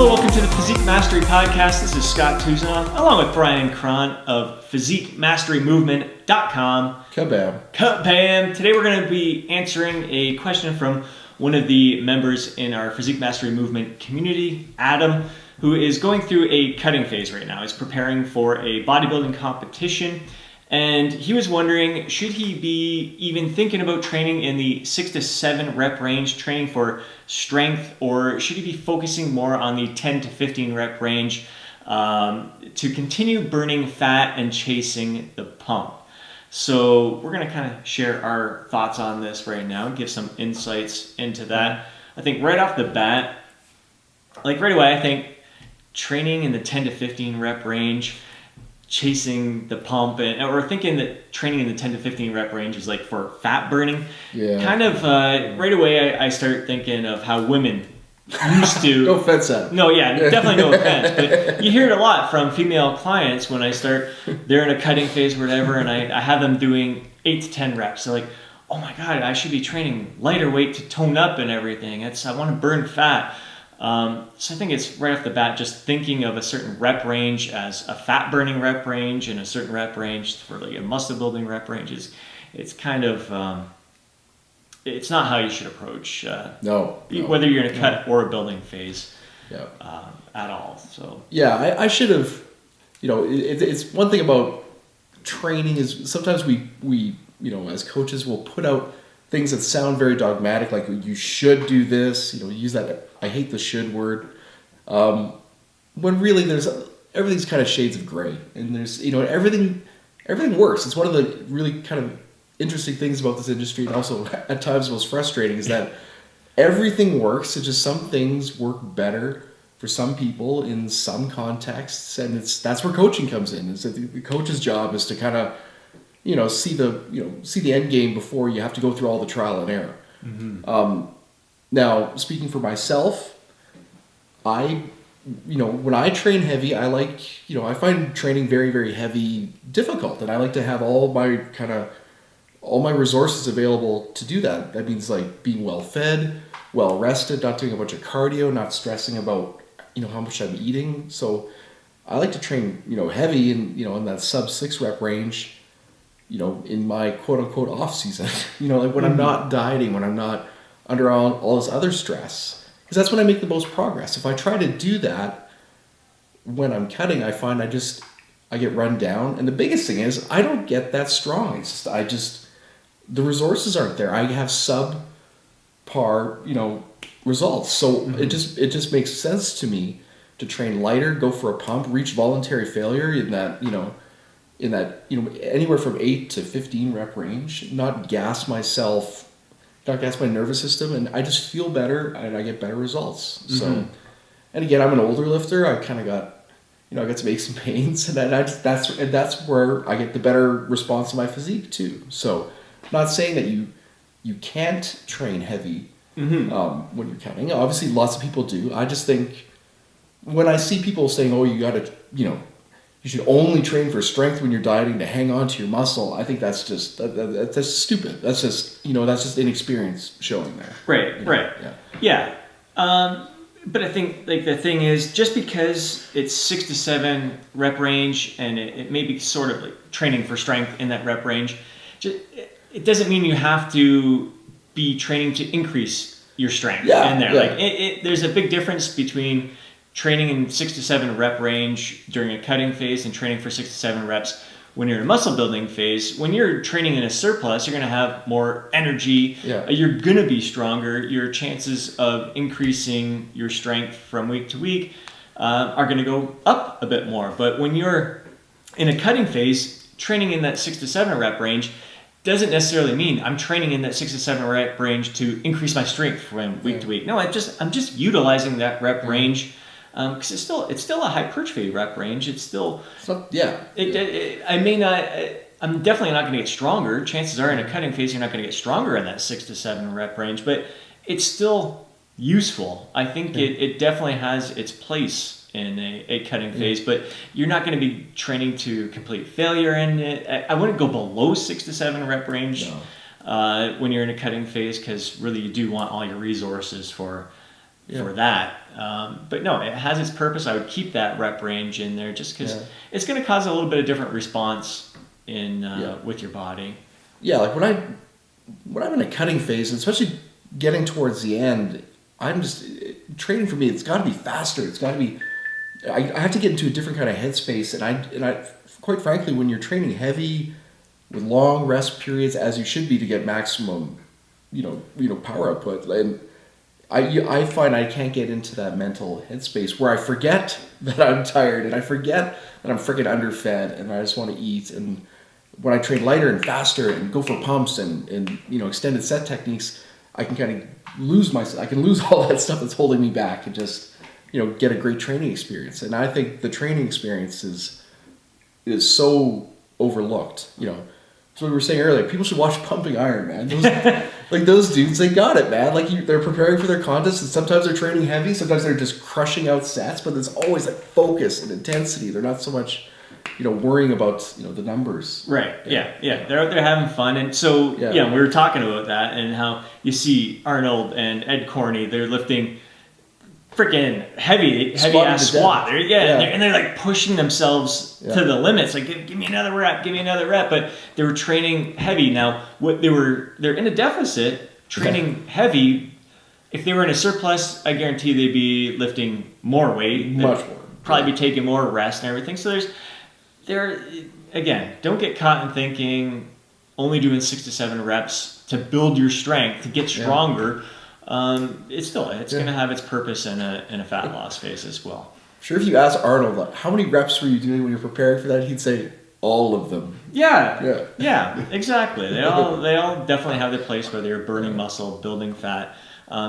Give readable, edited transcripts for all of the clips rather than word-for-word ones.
Hello, welcome to the Physique Mastery Podcast. This is Scott Tousignant, along with Bryan and Krahn of PhysiqueMasteryMovement.com. Kabam. Today we're going to be answering a question from one of the members in our Physique Mastery Movement community, Adam, who is going through a cutting phase right now. He's preparing for a bodybuilding competition, and he was wondering, should he be even thinking about training in the 6 to 7 rep range, training for strength, or should he be focusing more on the 10 to 15 rep range to continue burning fat and chasing the pump? So we're going to kind of share our thoughts on this right now and give some insights into that. I think right off the bat, right away, I think training in the 10 to 15 rep range, chasing the pump, or thinking that training in the 10 to 15 rep range is like for fat burning. Yeah. Kind of right away, I start thinking of how women used to. No offense, Adam. No, yeah, definitely no offense. But you hear it a lot from female clients when I start, they're in a cutting phase or whatever, and I have them doing 8 to 10 reps. They're like, oh my God, I should be training lighter weight to tone up and everything. I want to burn fat. So I think it's right off the bat, just thinking of a certain rep range as a fat burning rep range and a certain rep range for like a muscle building rep range it's kind of, it's not how you should approach, whether you're in a cut or a building phase at all. So yeah, I should have, it's one thing about training is sometimes we as coaches will put out things that sound very dogmatic, like you should do this, use that, I hate the should word, when really everything's kind of shades of gray, and there's, everything works. It's one of the really kind of interesting things about this industry, and also at times most frustrating, is that everything works. It's just some things work better for some people in some contexts, and that's where coaching comes in. Is that the coach's job is to kind of see the end game before you have to go through all the trial and error. Mm-hmm. Now, speaking for myself, when I train heavy, I find training very, very heavy difficult, and I like to have all my resources available to do that. That means like being well fed, well rested, not doing a bunch of cardio, not stressing about how much I'm eating. So I like to train heavy and in that sub 6 rep range. In my quote unquote off season, when I'm not dieting, when I'm not under all this other stress, because that's when I make the most progress. If I try to do that when I'm cutting, I find I get run down. And the biggest thing is I don't get that strong. It's just, the resources aren't there. I have subpar, results. So it just makes sense to me to train lighter, go for a pump, reach voluntary failure in that anywhere from 8 to 15 rep range, not gas my nervous system, and I just feel better and I get better results. Mm-hmm. So, and again, I'm an older lifter. I kind of got, I got some aches and pains, and that's where I get the better response to my physique too. So, not saying that you can't train heavy when you're cutting. Obviously, lots of people do. I just think when I see people saying, "Oh, you got to, you should only train for strength when you're dieting to hang on to your muscle," I think that's just that's stupid. That's just that's just inexperience showing there. Right. Yeah. But I think the thing is, just because it's 6 to 7 rep range and it may be sort of like training for strength in that rep range, it doesn't mean you have to be training to increase your strength in there. Yeah. There's a big difference between training in 6 to 7 rep range during a cutting phase and training for 6 to 7 reps when you're in a muscle building phase. When you're training in a surplus, you're going to have more energy. Yeah. You're going to be stronger. Your chances of increasing your strength from week to week are going to go up a bit more. But when you're in a cutting phase, training in that 6 to 7 rep range doesn't necessarily mean I'm training in that 6 to 7 rep range to increase my strength from week to week. No, I'm just utilizing that rep range. Because it's still a hypertrophy rep range. It's still I'm definitely not going to get stronger. Chances are in a cutting phase you're not going to get stronger in that 6 to 7 rep range, but it's still useful. I think it definitely has its place in a cutting phase, but you're not going to be training to complete failure in it. I wouldn't go below 6 to 7 rep range. No. When you're in a cutting phase, because really you do want all your resources for for that. But no, it has its purpose. I would keep that rep range in there just because it's going to cause a little bit of different response in with your body. Yeah, like when I'm in a cutting phase, and especially getting towards the end, I'm just training for me. It's got to be faster. It's got to be. I have to get into a different kind of headspace, and I quite frankly, when you're training heavy with long rest periods, as you should be to get maximum, power output, and I find I can't get into that mental headspace where I forget that I'm tired and I forget that I'm freaking underfed and I just want to eat. And when I train lighter and faster and go for pumps and extended set techniques, I can kind of lose all that stuff that's holding me back and just get a great training experience. And I think the training experience is so overlooked. So we were saying earlier, people should watch Pumping Iron, man. Those dudes, they got it, man. They're preparing for their contests, and sometimes they're training heavy, sometimes they're just crushing out sets, but there's always that focus and intensity. They're not so much, worrying about the numbers. Right. Yeah. They're having fun, and so we were talking about that and how you see Arnold and Ed Corney, they're lifting freaking heavy ass squat. They're like pushing themselves to the limits. Like, give me another rep. But they were training heavy. Now, they're in a deficit training heavy. If they were in a surplus, I guarantee they'd be lifting more weight, much more. Probably be taking more rest and everything. So again, don't get caught in thinking only doing 6 to 7 reps to build your strength to get stronger. It's going to have its purpose in a fat loss phase as well. Sure, if you ask Arnold, how many reps were you doing when you're preparing for that, he'd say all of them. Yeah, exactly. They all definitely have their place, whether you're burning muscle, building fat.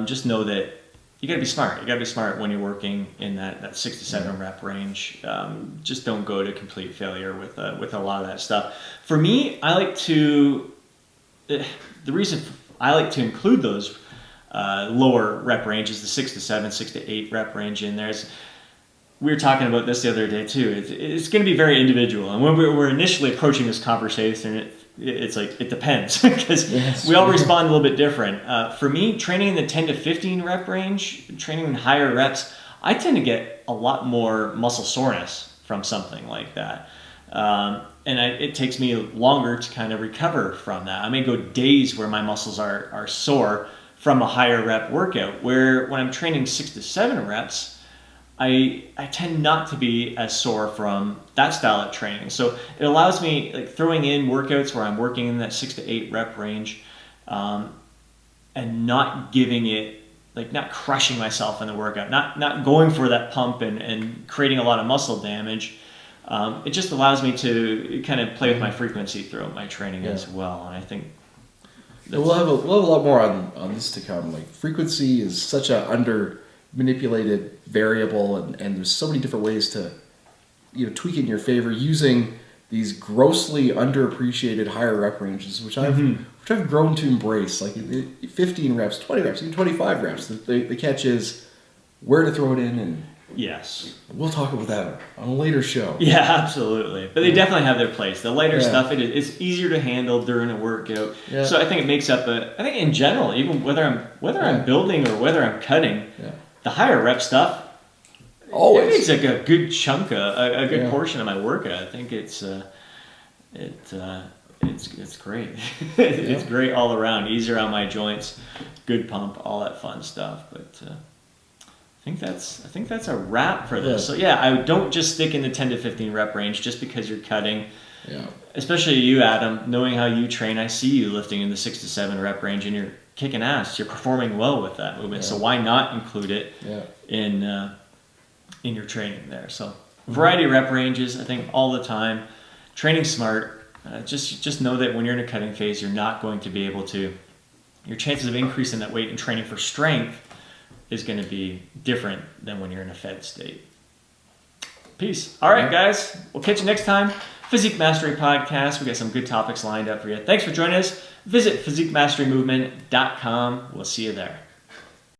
Just know that you got to be smart. You got to be smart when you're working in that 6 to 7 rep range. Just don't go to complete failure with a lot of that stuff. For me, the reason I like to include those lower rep ranges, the 6 to 7, 6 to 8 rep range in there. We were talking about this the other day too. It's going to be very individual. And when we were initially approaching this conversation, it's like, it depends because we all respond a little bit different. For me, training in the 10 to 15 rep range, training in higher reps, I tend to get a lot more muscle soreness from something like that. It takes me longer to kind of recover from that. I may go days where my muscles are sore from a higher rep workout, where when I'm training 6 to 7 reps, I tend not to be as sore from that style of training. So it allows me, like, throwing in workouts where I'm working in that 6 to 8 rep range, and not giving it, like, not crushing myself in the workout, not going for that pump and creating a lot of muscle damage. It just allows me to kind of play with my frequency throughout my training as well. And I think we'll have a lot more on this to come. Like, frequency is such a under manipulated variable, and there's so many different ways to tweak it in your favor using these grossly underappreciated higher rep ranges, which I've grown to embrace. Like 15 reps, 20 reps, even 25 reps. The catch is where to throw it in, and we'll talk about that on a later show. Yeah, absolutely. But they definitely have their place. The lighter stuff, it's easier to handle during a workout. Yeah. So I think it makes up I think in general, even whether I'm building or whether I'm cutting, the higher rep stuff always it makes like a good chunk, a good portion of my workout. I think it's great. It's great all around. Easier on my joints, good pump, all that fun stuff. But I think that's a wrap for this. So I don't just stick in the 10 to 15 rep range just because you're cutting. Yeah. Especially you, Adam, knowing how you train, I see you lifting in the 6 to 7 rep range, and you're kicking ass. You're performing well with that movement. So why not include it in your training there? So variety of rep ranges, I think, all the time. Training smart. Just know that when you're in a cutting phase, you're not going to be able to. Your chances of increasing that weight and training for strength is going to be different than when you're in a fed state. Peace. All right, guys. We'll catch you next time. Physique Mastery Podcast. We got some good topics lined up for you. Thanks for joining us. Visit physiquemasterymovement.com. We'll see you there.